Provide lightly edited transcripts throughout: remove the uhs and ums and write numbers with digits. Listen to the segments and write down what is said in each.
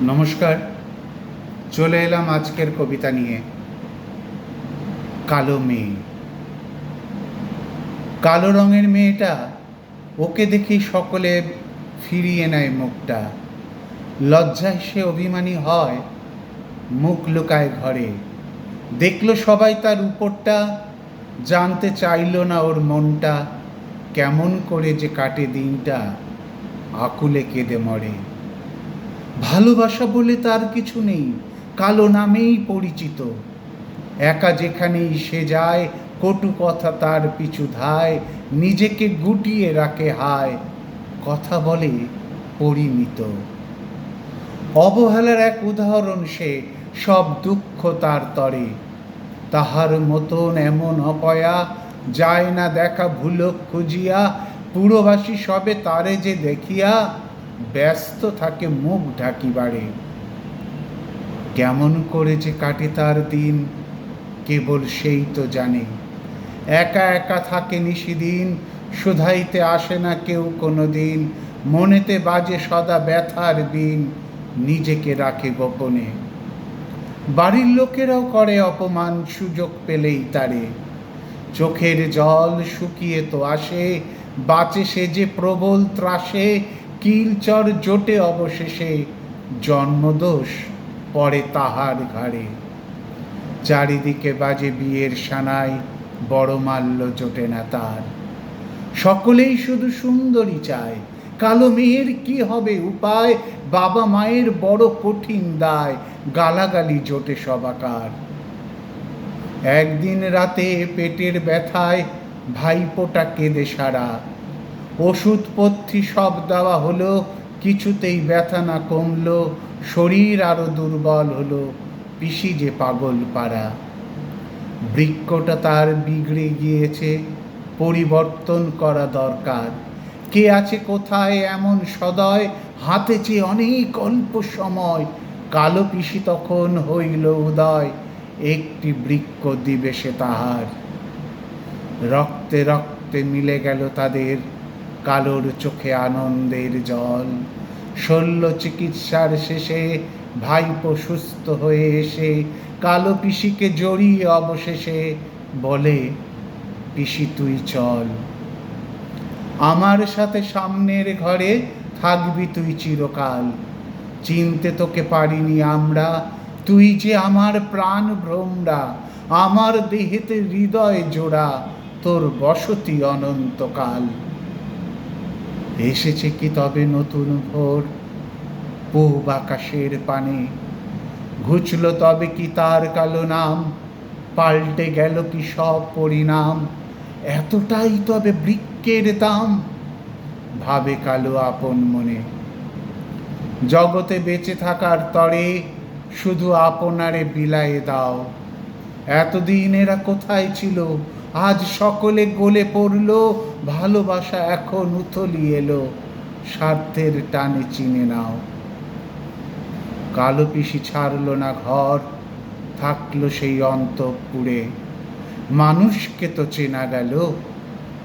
নমস্কার। চলে এলাম আজকের কবিতা নিয়ে। কালো মেয়ে। কালো রঙের মেয়েটা, ওকে দেখি সকলে ফিরিয়ে নেয় মুখটা। লজ্জায় সে অভিমানী হয়, মুখ লুকায় ঘরে। দেখলো সবাই তার উপরটা, জানতে চাইল না ওর মনটা। কেমন করে যে কাটে দিনটা, আকুলে কেঁদে মরে। ভালোবাসা বলে তার কিছু নেই, কালো নামেই পরিচিত। একা যেখানেই সে যায়, কটু কথা তার পিছু ধায়। নিজেকে গুটিয়ে রাখে হায়, কথা বলে পরিমিত। অবহেলার এক উদাহরণ সে, সব দুঃখ তার তরে। তাহার মতন এমন অপয়া, যায় না দেখা ভুলক খুঁজিয়া। পুরবাসী সবে তারে যে দেখিয়া, ব্যস্ত থাকে মুখ ঢাকিবারে। কেমন করে যে কাটে তার দিন, কেবল সেই তো জানে। একা একা থাকে নিশিদিন, শুধাইতে আসে না কেউ কোনো দিন। মনেতে বাজে সদা ব্যথার বিন, নিজেকে রাখে গোপনে। বাড়ির লোকেরাও করে অপমান সুযোগ পেলেই তারে। চোখের জল শুকিয়ে তো আসে, বাঁচে সে যে প্রবল ত্রাসে। কিলচর জোটে অবশেষে, জন্মদোষ পড়ে তাহার ঘাড়ে। চারিদিকে বাজে বিয়ের সানাই, বড় মাল্য জোটে না তার। সকলেই শুধু সুন্দরী চায়, কালো মেয়ের কি হবে উপায়। বাবা মায়ের বড় কঠিন দায়, গালাগালি জোটে সবাকার। একদিন রাতে পেটের ব্যথায়, ভাইপোটা কেঁদে সারা। ওষুধপথ্যি সব দেওয়া হলো, কিছুতেই ব্যথা না কমলো। শরীর আরো দুর্বল হলো, পিসি যে পাগল পাড়া। বৃক্ষটা তার বিগড়ে গিয়েছে, পরিবর্তন করা দরকার। কে আছে কোথায় এমন সদয়, হাতে চেয়ে অনেক অল্প সময়। কালো পিসি তখন হইল উদয়, একটি বৃক্ষ দিবে সে তাহার। রক্তে রক্তে মিলে গেল তাদের, কালোর চোখে আনন্দের জল। শল্য চিকিৎসার শেষে, ভাইপো সুস্থ হয়ে এসে কালো পিসিকে জড়িয়ে অবশেষে বলে, পিসি তুই চল, আমার সাথে সামনের ঘরে থাকবি তুই চিরকাল। চিনতে তোকে পারিনি আমরা, তুই যে আমার প্রাণ ভ্রমরা। আমার দেহেতে হৃদয় জোড়া, তোর বসতি অনন্তকাল। এসেছে কি তবে নতুন ভোর, পূব আকাশের পানে। ঘুচল তবে কি তার কালো নাম, পাল্টে গেল কি সব পরিণাম। এতটাই তবে বৃক্ষের দাম, ভাবে কালো আপন মনে। জগতে বেঁচে থাকার তরে, শুধু আপনারে বিলায়ে দাও। এতদিন এরা কোথায় ছিল, আজ সকলে গলে পড়ল। ভালোবাসা এখন উথলি এলো, স্বার্থের টানে চিনে নাও। কালো পিসি ছাড়ল না ঘর, থাকলো সেই অন্তঃপুরে। মানুষকে তো চেনা গেল,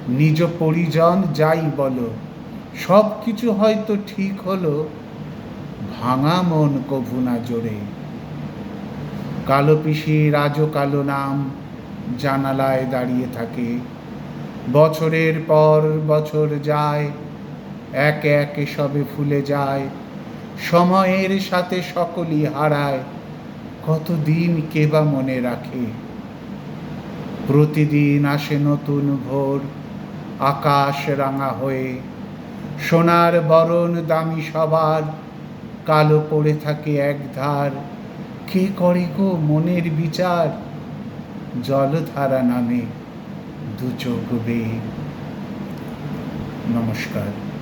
নিজ পরিজন যাই বলো। সব কিছু হয়তো ঠিক হলো, ভাঙা মন কভু না জোরে। কালো পিসির আজও কালো নাম, জানালায় দাঁড়িয়ে থাকে। বছরের পর বছর যায়, একে একে সবে ভুলে যায়। সময়ের সাথে সকলই হারায়, কতদিন কে বা মনে রাখে। প্রতিদিন আসে নতুন ভোর, আকাশ রাঙা হয়ে। সোনার বরণ দামি সবার, কালো পড়ে থাকে এক ধার। কে করে গো মনের বিচার, জলধারা নামে দু চোখ বেয়ে। নমস্কার।